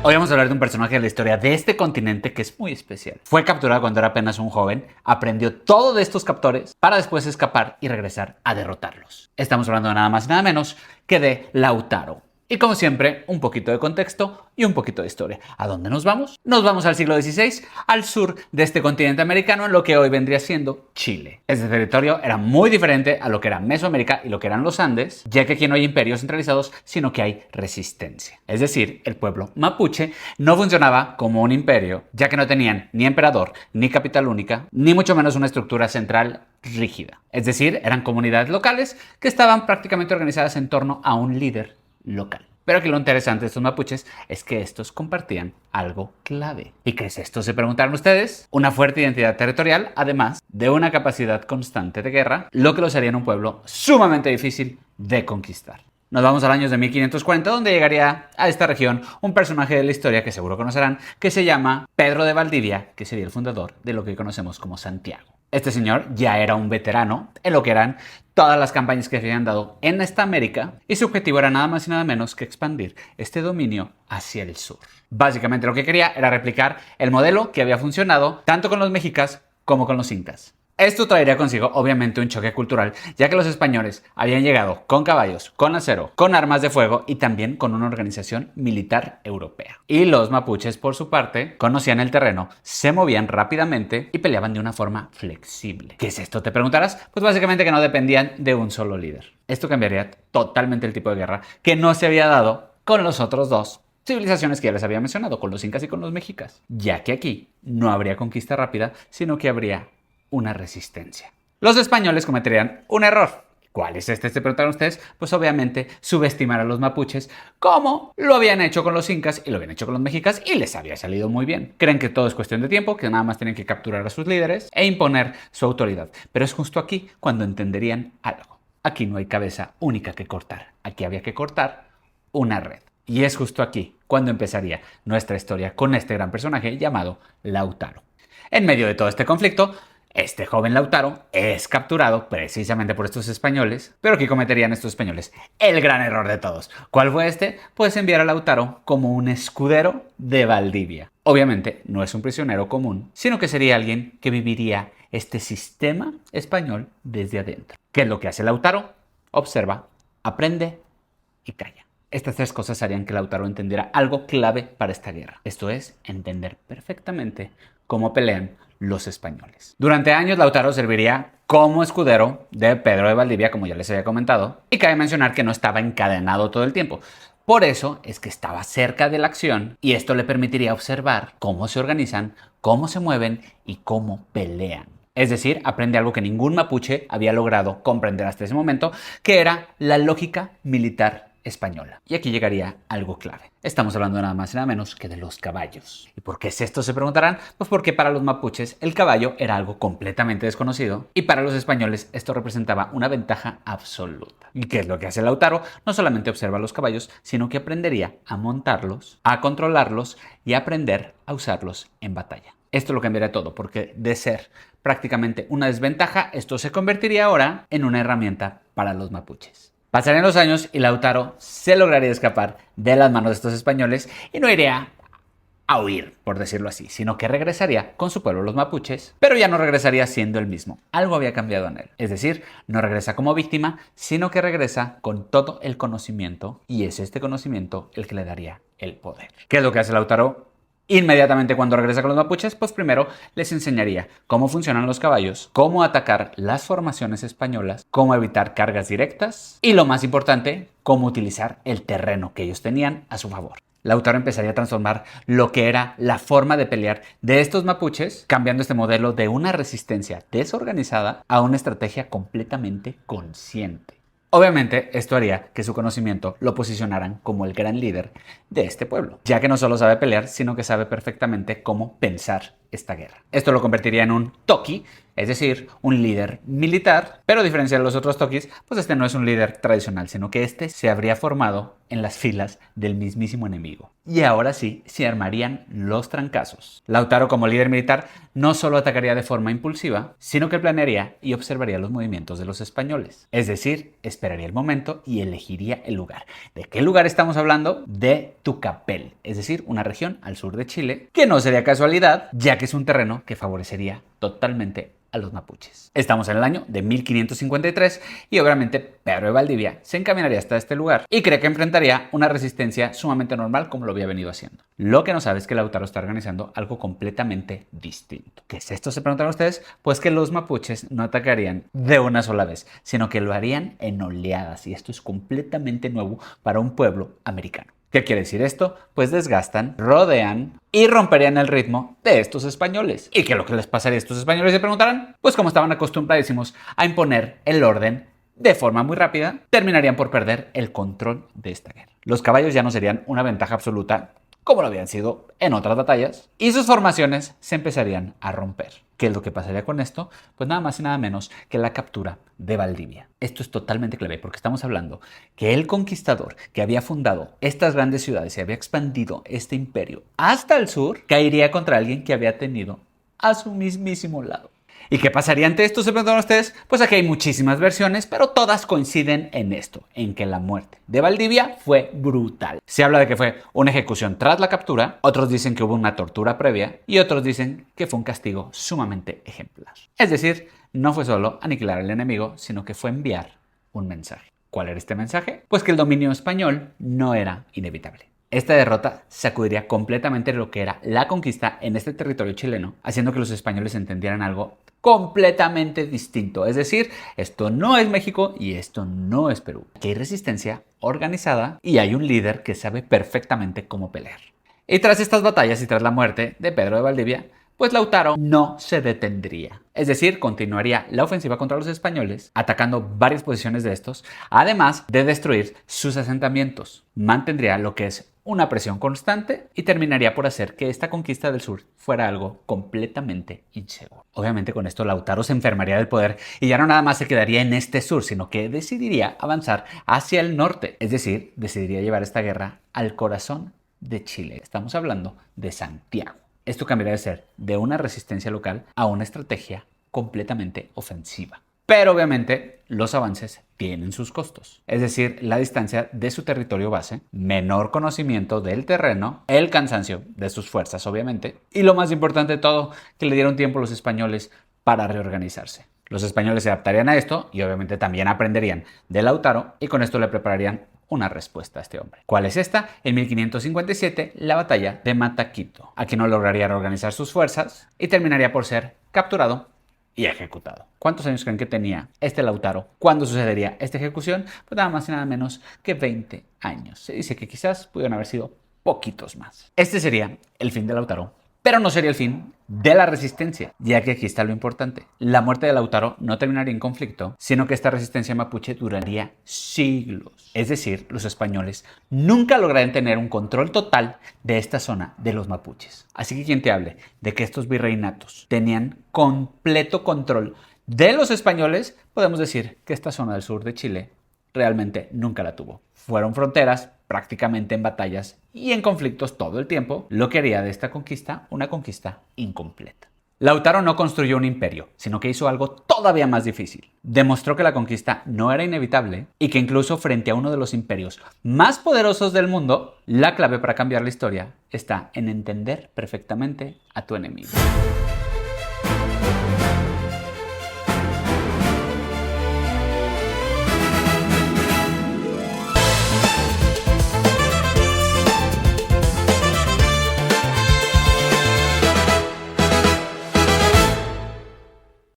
Hoy vamos a hablar de un personaje de la historia de este continente que es muy especial. Fue capturado cuando era apenas un joven, aprendió todo de estos captores para después escapar y regresar a derrotarlos. Estamos hablando de nada más y nada menos que de Lautaro. Y como siempre, un poquito de contexto y un poquito de historia. ¿A dónde nos vamos? Nos vamos al siglo XVI, al sur de este continente americano, en lo que hoy vendría siendo Chile. Este territorio era muy diferente a lo que era Mesoamérica y lo que eran los Andes, ya que aquí no hay imperios centralizados, sino que hay resistencia. Es decir, el pueblo mapuche no funcionaba como un imperio, ya que no tenían ni emperador, ni capital única, ni mucho menos una estructura central rígida. Es decir, eran comunidades locales que estaban prácticamente organizadas en torno a un líder local. Pero aquí lo interesante de estos mapuches es que estos compartían algo clave. ¿Y qué es esto? Se preguntaron ustedes. Una fuerte identidad territorial, además de una capacidad constante de guerra, lo que los haría en un pueblo sumamente difícil de conquistar. Nos vamos al año de 1540, donde llegaría a esta región un personaje de la historia que seguro conocerán, que se llama Pedro de Valdivia, que sería el fundador de lo que conocemos como Santiago. Este señor ya era un veterano en lo que eran todas las campañas que se habían dado en esta América y su objetivo era nada más y nada menos que expandir este dominio hacia el sur. Básicamente lo que quería era replicar el modelo que había funcionado tanto con los mexicas como con los incas. Esto traería consigo, obviamente, un choque cultural, ya que los españoles habían llegado con caballos, con acero, con armas de fuego y también con una organización militar europea. Y los mapuches, por su parte, conocían el terreno, se movían rápidamente y peleaban de una forma flexible. ¿Qué es esto? Te preguntarás. Pues básicamente que no dependían de un solo líder. Esto cambiaría totalmente el tipo de guerra que no se había dado con los otros dos civilizaciones que ya les había mencionado, con los incas y con los mexicas, ya que aquí no habría conquista rápida, sino que habría una resistencia. Los españoles cometerían un error. ¿Cuál es este? Se preguntaron ustedes. Pues obviamente subestimar a los mapuches como lo habían hecho con los incas y lo habían hecho con los mexicas y les había salido muy bien. Creen que todo es cuestión de tiempo, que nada más tienen que capturar a sus líderes e imponer su autoridad. Pero es justo aquí cuando entenderían algo. Aquí no hay cabeza única que cortar. Aquí había que cortar una red. Y es justo aquí cuando empezaría nuestra historia con este gran personaje llamado Lautaro. En medio de todo este conflicto, este joven Lautaro es capturado precisamente por estos españoles, pero ¿qué cometerían estos españoles? El gran error de todos. ¿Cuál fue este? Pues enviar a Lautaro como un escudero de Valdivia. Obviamente no es un prisionero común, sino que sería alguien que viviría este sistema español desde adentro. ¿Qué es lo que hace Lautaro? Observa, aprende y calla. Estas tres cosas harían que Lautaro entendiera algo clave para esta guerra. Esto es, entender perfectamente cómo pelean los españoles. Durante años Lautaro serviría como escudero de Pedro de Valdivia, como ya les había comentado, y cabe mencionar que no estaba encadenado todo el tiempo. Por eso es que estaba cerca de la acción y esto le permitiría observar cómo se organizan, cómo se mueven y cómo pelean. Es decir, aprende algo que ningún mapuche había logrado comprender hasta ese momento, que era la lógica militar española. Y aquí llegaría algo clave. Estamos hablando de nada más y nada menos que de los caballos. ¿Y por qué es esto? Se preguntarán. Pues porque para los mapuches el caballo era algo completamente desconocido y para los españoles esto representaba una ventaja absoluta. ¿Y qué es lo que hace Lautaro? No solamente observa los caballos, sino que aprendería a montarlos, a controlarlos y a aprender a usarlos en batalla. Esto lo cambiaría todo, porque de ser prácticamente una desventaja, esto se convertiría ahora en una herramienta para los mapuches. Pasarían los años y Lautaro se lograría escapar de las manos de estos españoles y no iría a huir, por decirlo así, sino que regresaría con su pueblo, los mapuches, pero ya no regresaría siendo el mismo. Algo había cambiado en él. Es decir, no regresa como víctima, sino que regresa con todo el conocimiento y es este conocimiento el que le daría el poder. ¿Qué es lo que hace Lautaro? Inmediatamente cuando regresa con los mapuches, pues primero les enseñaría cómo funcionan los caballos, cómo atacar las formaciones españolas, cómo evitar cargas directas y lo más importante, cómo utilizar el terreno que ellos tenían a su favor. Lautaro empezaría a transformar lo que era la forma de pelear de estos mapuches, cambiando este modelo de una resistencia desorganizada a una estrategia completamente consciente. Obviamente, esto haría que su conocimiento lo posicionaran como el gran líder de este pueblo, ya que no solo sabe pelear, sino que sabe perfectamente cómo pensar esta guerra. Esto lo convertiría en un toki, es decir, un líder militar, pero a diferencia de los otros tokis, pues este no es un líder tradicional, sino que este se habría formado en las filas del mismísimo enemigo. Y ahora sí, se armarían los trancazos. Lautaro, como líder militar, no solo atacaría de forma impulsiva, sino que planearía y observaría los movimientos de los españoles. Es decir, esperaría el momento y elegiría el lugar. ¿De qué lugar estamos hablando? De Tucapel, es decir, una región al sur de Chile, que no sería casualidad, ya que es un terreno que favorecería totalmente a los mapuches. Estamos en el año de 1553 y obviamente Pedro de Valdivia se encaminaría hasta este lugar y cree que enfrentaría una resistencia sumamente normal como lo había venido haciendo. Lo que no sabe es que Lautaro está organizando algo completamente distinto. ¿Qué es esto? Se preguntan ustedes. Pues que los mapuches no atacarían de una sola vez, sino que lo harían en oleadas, y esto es completamente nuevo para un pueblo americano. ¿Qué quiere decir esto? Pues desgastan, rodean y romperían el ritmo de estos españoles. ¿Y qué es lo que les pasaría a estos españoles? Se preguntarán. Pues como estaban acostumbradísimos a imponer el orden de forma muy rápida, terminarían por perder el control de esta guerra. Los caballos ya no serían una ventaja absoluta como lo habían sido en otras batallas, y sus formaciones se empezarían a romper. ¿Qué es lo que pasaría con esto? Pues nada más y nada menos que la captura de Valdivia. Esto es totalmente clave porque estamos hablando que el conquistador que había fundado estas grandes ciudades y había expandido este imperio hasta el sur, caería contra alguien que había tenido a su mismísimo lado. ¿Y qué pasaría ante esto? Se preguntan ustedes. Pues aquí hay muchísimas versiones, pero todas coinciden en esto, en que la muerte de Valdivia fue brutal. Se habla de que fue una ejecución tras la captura, otros dicen que hubo una tortura previa y otros dicen que fue un castigo sumamente ejemplar. Es decir, no fue solo aniquilar al enemigo, sino que fue enviar un mensaje. ¿Cuál era este mensaje? Pues que el dominio español no era inevitable. Esta derrota sacudiría completamente lo que era la conquista en este territorio chileno, haciendo que los españoles entendieran algo completamente distinto. Es decir, esto no es México y esto no es Perú. Aquí hay resistencia organizada y hay un líder que sabe perfectamente cómo pelear. Y tras estas batallas y tras la muerte de Pedro de Valdivia, pues Lautaro no se detendría. Es decir, continuaría la ofensiva contra los españoles, atacando varias posiciones de estos, además de destruir sus asentamientos. Mantendría lo que es una presión constante y terminaría por hacer que esta conquista del sur fuera algo completamente inseguro. Obviamente con esto Lautaro se enfermaría del poder y ya no nada más se quedaría en este sur, sino que decidiría avanzar hacia el norte. Es decir, decidiría llevar esta guerra al corazón de Chile. Estamos hablando de Santiago. Esto cambiaría de ser de una resistencia local a una estrategia completamente ofensiva. Pero obviamente los avances tienen sus costos. Es decir, la distancia de su territorio base, menor conocimiento del terreno, el cansancio de sus fuerzas obviamente, y lo más importante de todo, que le dieron tiempo a los españoles para reorganizarse. Los españoles se adaptarían a esto y obviamente también aprenderían de Lautaro y con esto le prepararían una respuesta a este hombre. ¿Cuál es esta? En 1557, la batalla de Mataquito. Aquí no lograría reorganizar sus fuerzas y terminaría por ser capturado y ejecutado. ¿Cuántos años creen que tenía este Lautaro cuando sucedería esta ejecución? Pues nada más y nada menos que 20 años. Se dice que quizás pudieron haber sido poquitos más. Este sería el fin de Lautaro, pero no sería el fin de la resistencia, ya que aquí está lo importante. La muerte de Lautaro no terminaría en conflicto, sino que esta resistencia mapuche duraría siglos. Es decir, los españoles nunca lograrían tener un control total de esta zona de los mapuches. Así que quien te hable de que estos virreinatos tenían completo control de los españoles, podemos decir que esta zona del sur de Chile realmente nunca la tuvo. Fueron fronteras prácticamente en batallas y en conflictos todo el tiempo, lo que haría de esta conquista una conquista incompleta. Lautaro no construyó un imperio, sino que hizo algo todavía más difícil. Demostró que la conquista no era inevitable y que incluso frente a uno de los imperios más poderosos del mundo, la clave para cambiar la historia está en entender perfectamente a tu enemigo.